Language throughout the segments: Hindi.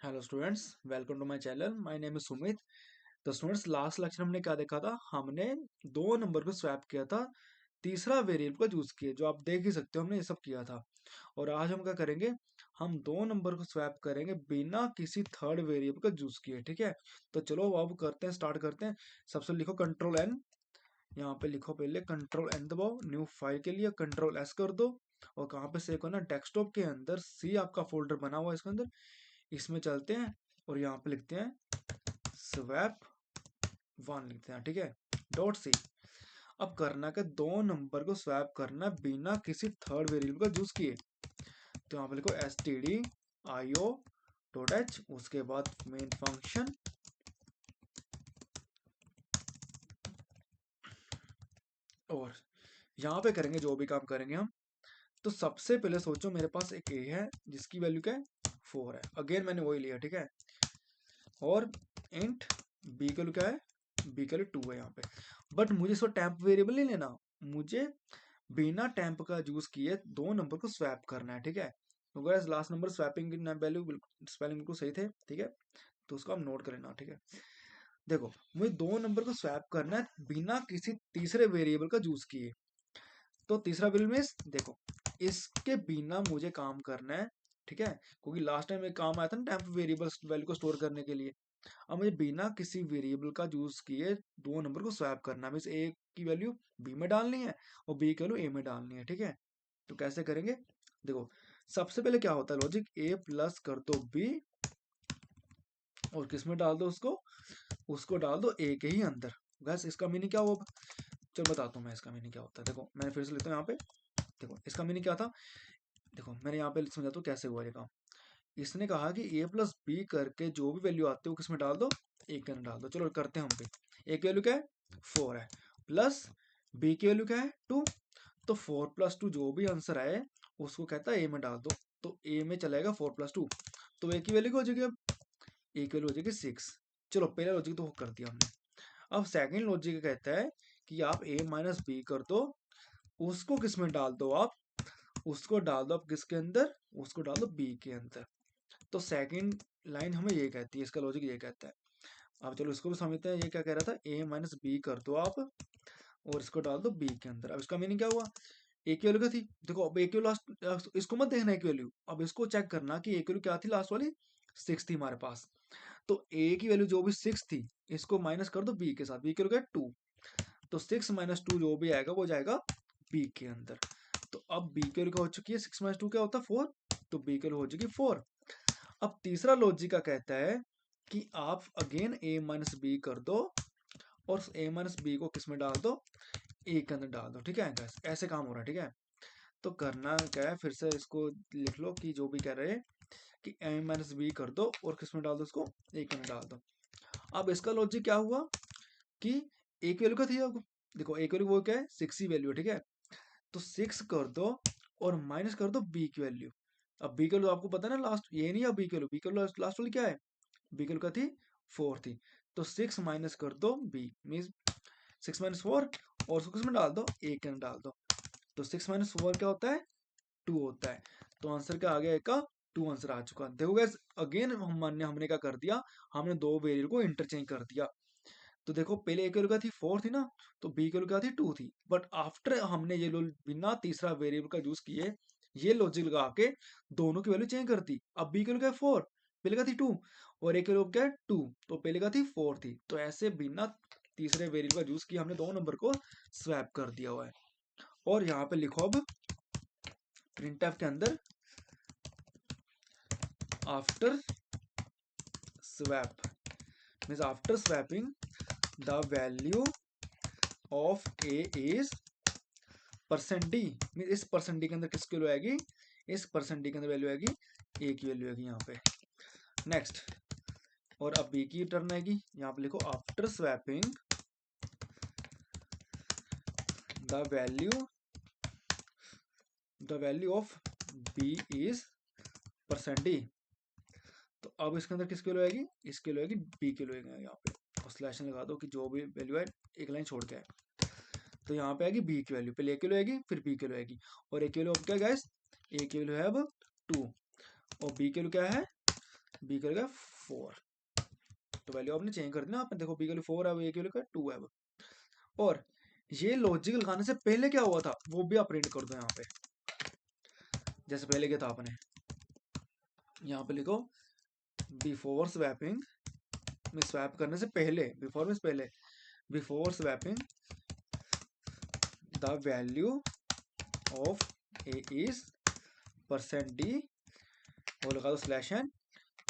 Hello students, welcome to my channel. My name is Sumit. तो स्टूडेंट्स, लास्ट लेक्चर हमने क्या देखा था? हमने दो नंबर को स्वैप किया था, तीसरा वेरिएबल का यूज किया, जो आप देख ही सकते हो हमने ये सब किया था। और आज हम क्या करेंगे? हम दो नंबर को स्वैप करेंगे बिना किसी थर्ड वेरिएबल का यूज किए। ठीक है, तो चलो अब करते हैं, स्टार्ट करते हैं। सबसे लिखो कंट्रोल एन, यहाँ पे लिखो पहले कंट्रोल एन दबाओ, न्यू फाइल के लिए कंट्रोल एस कर दो। और कहाँ पे सेव करना? डेस्कटॉप के अंदर सी आपका फोल्डर बना हुआ है इसके अंदर, इसमें चलते हैं और यहाँ पे लिखते हैं स्वैप वन लिखते हैं। ठीक है, डॉट सी। अब करना क्या? दो नंबर को स्वैप करना बिना किसी थर्ड वेरिएबल का यूज किए। तो यहाँ पे लिखो S T D I O dot H, उसके बाद मेन फंक्शन, और यहाँ पे करेंगे जो भी काम करेंगे हम। तो सबसे पहले सोचो, मेरे पास एक ए है जिसकी वैल्यू क्या है? 4 है। अगेन मैंने वही लिया। ठीक है, और इंट बी का क्या है? बी का 2 है यहाँ पे। बट मुझे इसको टेम्प वेरिएबल नहीं लेना, मुझे बिना टेम्प का यूज किए दो नंबर को स्वैप करना है। ठीक है, तो गाइस लास्ट नंबर स्वैपिंग की वैल्यू स्पेलिंग बिल्कुल सही थे। ठीक है, तो उसको आप नोट कर लेना। ठीक है, देखो मुझे दो नंबर को स्वैप करना है बिना किसी तीसरे वेरिएबल का यूज किए। तो तीसरा वेरिएबल मींस देखो, इसके बिना मुझे काम करना है। ठीक है, क्योंकि लास्ट टाइम एक काम आया था ना टेम्प वेरिएबल वैल्यू को स्टोर करने के लिए। अब मुझे बिना किसी वेरिएबल का यूज किए दो नंबर को स्वैप करना है। मींस ए की वैल्यू बी में डालनी है और बी की वैल्यू ए में डालनी है। ठीक है, तो कैसे करेंगे? देखो, सबसे पहले क्या होता है लॉजिक? ए प्लस कर दो बी, और किस में डाल दो? उसको डाल दो ए के ही अंदर। बस इसका मीनिंग क्या हुआ? चलो बताता हूँ मैं इसका मीनिंग क्या होता है। देखो मैंने फिर से लेता हूँ यहाँ पे। देखो इसका मीनिंग क्या था, देखो मैंने यहाँ पे समझाता हूँ कैसे हुआ ये काम। इसने कहा कि ए प्लस बी करके जो भी वैल्यू आती है वो किसमें डाल दो? एक के अंदर डाल दो। चलो करते हैं हम भी। ए की वैल्यू क्या है? 4 है, प्लस बी की वैल्यू क्या है? 2। तो 4+2 जो भी आंसर आए उसको कहता है ए में डाल दो। तो ए में चलेगा 4+2, तो ए की वैल्यू क्या हो जाएगी? अब ए की वैल्यू हो जाएगी 6। चलो पहला लॉजिक तो कर दिया हमने। अब सेकंड लॉजिक कहता है कि आप a माइनस बी कर दो, उसको किस में डाल दो? आप उसको डाल दो, आप किसके अंदर? उसको डाल दो बी के अंदर। तो सेकंड लाइन हमें ये कहती है, इसका लॉजिक ये कहता है। अब चलो इसको भी समझते हैं। ये क्या कह रहा था? a माइनस बी कर दो आप, और इसको डाल दो बी के अंदर। अब इसका मीनिंग क्या हुआ? ए की वैल्यू क्या थी? देखो अब ए की लास्ट, इसको मत देखना ए की वैल्यू, अब इसको चेक करना कि ए की वैल्यू क्या थी लास्ट वाली? 6 थी हमारे पास। तो ए की वैल्यू जो भी 6 थी, इसको माइनस कर दो बी के साथ। बी की वैल्यू क्या? 2। तो 6 माइनस 2 जो भी आएगा वो जाएगा बी के अंदर। तो अब बी की वैल्यू क्या हो चुकी है? 6 माइनस 2 क्या होता है? 4। तो बी की वैल्यू हो जाएगी 4। अब तीसरा लॉजिक का कहता है कि आप अगेन a माइनस बी कर दो, और a माइनस बी को किस में डाल दो? a के अंदर डाल दो। ठीक है गैस, ऐसे काम हो रहा है। ठीक है, तो करना क्या है? फिर से इसको लिख लो कि जो भी कह रहे हैं कि a माइनस बी कर दो और किस में डाल दो? उसको a के अंदर डाल दो। अब इसका लॉजिक क्या हुआ कि a की वैल्यू क्या थी? अब देखो a की वैल्यू वो क्या है? 6 ही वैल्यू है। ठीक है, तो 6 कर दो और माइनस कर दो बी की वैल्यू। अब बी की वैल्यू आपको पता है ना, लास्ट ये नहीं है। बी की वैल्यू, बी की वैल्यू लास्ट वाली क्या है? बी की वैल्यू क्या थी? 4 थी। तो 6 माइनस कर दो बी, मीन्स 6 माइनस 4, और उसको किसमें डाल दो? ए के अंदर डाल दो। तो 6 माइनस 4 क्या होता है? 2 होता है। तो आंसर क्या आ गया? ए का 2 आंसर आ चुका। देखो गाइस, अगेन हमने क्या कर दिया? हमने दो वेरिएबल को इंटरचेंज कर दिया। तो देखो पहले ए की वैल्यू क्या थी? 4 थी ना, तो बी की वैल्यू क्या थी? 2 थी। बट आफ्टर हमने ये बिना तीसरा वेरिएबल का यूज किए ये लॉजिक लगा के दोनों की वैल्यू चेंज कर दी। अब बी की वैल्यू क्या है? 4, पहले का थी 2, और ए की वैल्यू क्या है? 2, तो पहले का थी 4 थी। तो ऐसे बिना तीसरे वेरिएबल का यूज किए हमने दोनों नंबर को स्वैप कर दिया हुआ है। और यहाँ पे लिखो अब प्रिंटफ के अंदर after swap, means after swapping the value of A is percent D. इस परसेंट डी के अंदर किसकी वैल्यू आएगी? इस परसेंट डी के अंदर वैल्यू आएगी ए की वैल्यू आएगी यहाँ पे। नेक्स्ट, और अब बी की टर्न आएगी। यहाँ पे लिखो after swapping the value of B is percent D. तो अब इसके अंदर किसकी वैल्यू आएगी? इसकी वैल्यू आएगी बी की वैल्यू आएगी। यहाँ पे और स्लैश लगा दो कि जो भी वैल्यू है एक लाइन छोड़ के आए। तो यहाँ पे आएगी बी की वैल्यू, पहले ए की वैल्यू आएगी फिर बी की वैल्यू आएगी। और ए की वैल्यू अब क्या है गाइस? ए की वैल्यू है अब 2, और बी की वैल्यू क्या है? बी की वैल्यू 4, तो वैल्यू आपने चेंज कर दी ना आपने, देखो बी की वैल्यू 4 है, ए की वैल्यू 2 है। और ये लॉजिक लगाने से पहले क्या हुआ था वो भी आप प्रिंट कर दो यहाँ पे, जैसे पहले क्या था आपने, यहाँ पे लिखो बिफोर स्वैपिंग, में स्वैप करने से पहले, बिफोर मींस पहले, before swapping the value of A is percent D, वो लगा दो स्लैश एन,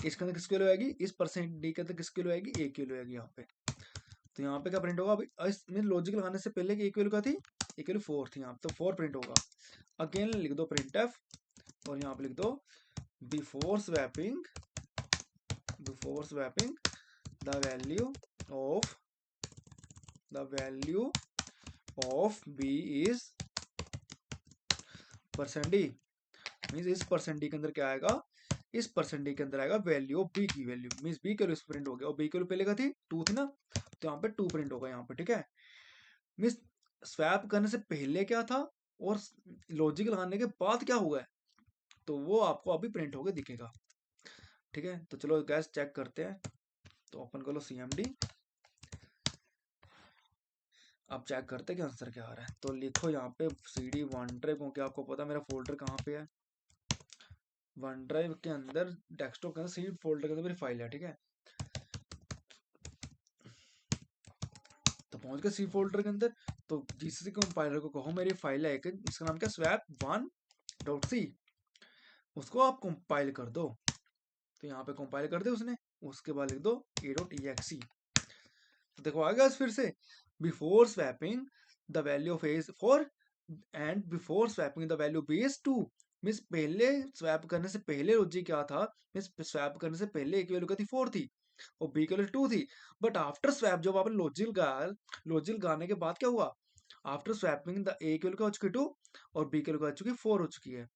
इसके अंदर किसकी वैल्यू आएगी, इस परसेंट डी के अंदर किसकी वैल्यू आएगी, ए की वैल्यू आएगी यहाँ पे। तो यहाँ पे क्या प्रिंट होगा, अभी इसमें लॉजिक लगाने से पहले की ए की वैल्यू क्या थी, ए की वैल्यू 4 थी, यहाँ पे तो 4 प्रिंट होगा। अगेन लिख दो प्रिंट एफ, और यहाँ पे लिख दो before swapping the value of B is percent D, means इस परसेंट डी के अंदर क्या आएगा, इस परसेंट डी के अंदर आएगा वैल्यू ऑफ बी की वैल्यू, मीन्स बी की वैल्यू प्रिंट हो गया, और बी की वैल्यू पहले का थी 2 थी ना, तो यहाँ पे 2 प्रिंट होगा यहाँ पे, ठीक है। मीन्स स्वैप करने से पहले क्या था और लॉजिक लगाने के बाद क्या हुआ है, तो वो आपको अभी प्रिंट होकर दिखेगा, ठीक है। तो चलो गैस चेक करते हैं, तो ओपन कर लो CMD, अब चेक करते हैं कि आंसर क्या आ रहा है। तो लिखो यहाँ पे CD वन ड्राइव, क्योंकि आपको पता मेरा फोल्डर कहाँ पे है, वन ड्राइव के अंदर डेस्कटॉप के अंदर सी फोल्डर के अंदर मेरी फाइल है, ठीक है। तो पहुंच गए सी फोल्डर के अंदर, तो जीसीसी कंपाइलर को कहो मेरी फाइल है एक, इसका नाम क्या, swap1.c, उसको आप कंपाइल कर दो। तो यहाँ पे कंपाइल कर दे उसने, उसके बाद लिख दो a.exe, तो देखो आ गया फिर से, before swapping the value of a is 4 and before swapping the value b is 2, means पहले स्वैप करने से पहले लॉजिक क्या था, मींस स्वैप करने से पहले a की वैल्यू क्या थी 4 थी और b की वैल्यू 2 थी, बट आफ्टर स्वैप जब आपने लॉजिक गाने के बाद क्या हुआ, आफ्टर स्वैपिंग द a की वैल्यू क्या हो चुकी 2 और b की वैल्यू क्या हो चुकी 4 हो चुकी है।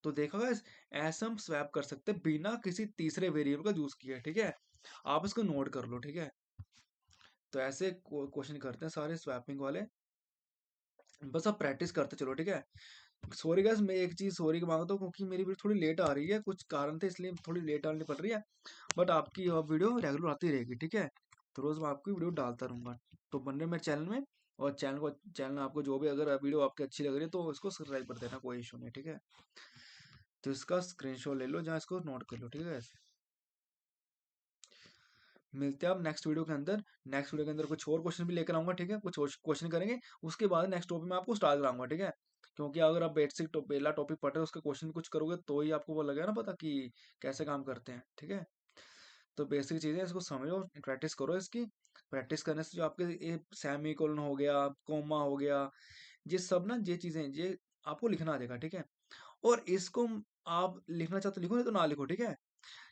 तो देखा गाइस, ऐसा हम स्वैप कर सकते हैं बिना किसी तीसरे वेरिएबल का यूज किए, ठीक है। आप इसको नोट कर लो, ठीक है। तो ऐसे क्वेश्चन करते हैं सारे स्वैपिंग वाले, बस आप प्रैक्टिस करते चलो, ठीक है। सॉरी गाइस, मैं एक चीज सॉरी की मांगता हूँ, क्योंकि मेरी वीडियो थोड़ी लेट आ रही है, कुछ कारण थे इसलिए थोड़ी लेट आनी पड़ रही है, बट आपकी वीडियो रेगुलर आती रहेगी, ठीक है। तो रोज मैं आपकी वीडियो डालता रहूंगा, तो बन रहे मेरे चैनल में, और चैनल आपको जो भी अगर वीडियो आपकी अच्छी लग रही है तो इसको सब्सक्राइब कर देना, कोई इशू नहीं, ठीक है। तो इसका स्क्रीनशॉट ले लो, जहाँ इसको नोट कर लो, ठीक है। मिलते हैं आप नेक्स्ट वीडियो के अंदर, नेक्स्ट वीडियो के अंदर कुछ और क्वेश्चन भी लेकर आऊंगा, ठीक है। कुछ और क्वेश्चन करेंगे, उसके बाद नेक्स्ट टॉपिक में आपको स्टार्ट कराऊंगा, ठीक है। क्योंकि अगर आप बेसिक पहला टॉपिक पढ़ रहे हो, उसके क्वेश्चन कुछ करोगे तो ही आपको वो लगेगा ना पता कि कैसे काम करते हैं, ठीक है। तो बेसिक चीजें इसको समझो, प्रैक्टिस करो इसकी, प्रैक्टिस करने से जो आपके ये सेमी कोलन हो गया, कोमा हो गया, ये सब ना, ये चीजें ये आपको लिखना आ जाएगा, ठीक है। और इसको आप लिखना चाहते लिखो, नहीं तो ना लिखो, ठीक है।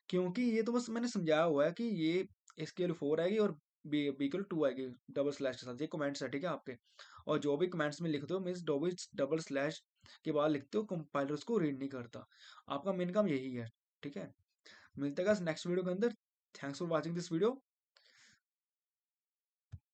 क्योंकि ये तो बस मैंने समझाया हुआ है कि ये इसके लिए 4 आएगी और बी के लिए 2 आएगी डबल स्लैश के साथ, ये कमेंट्स है, ठीक है आपके। और जो भी कमेंट्स में लिखते हो मीन्स डबल स्लैश के बाद लिखते हो, कंपाइलर उसको रीड नहीं करता, आपका मेन काम यही है, ठीक है। मिलते हैं नेक्स्ट वीडियो के अंदर, thanks for watching this video.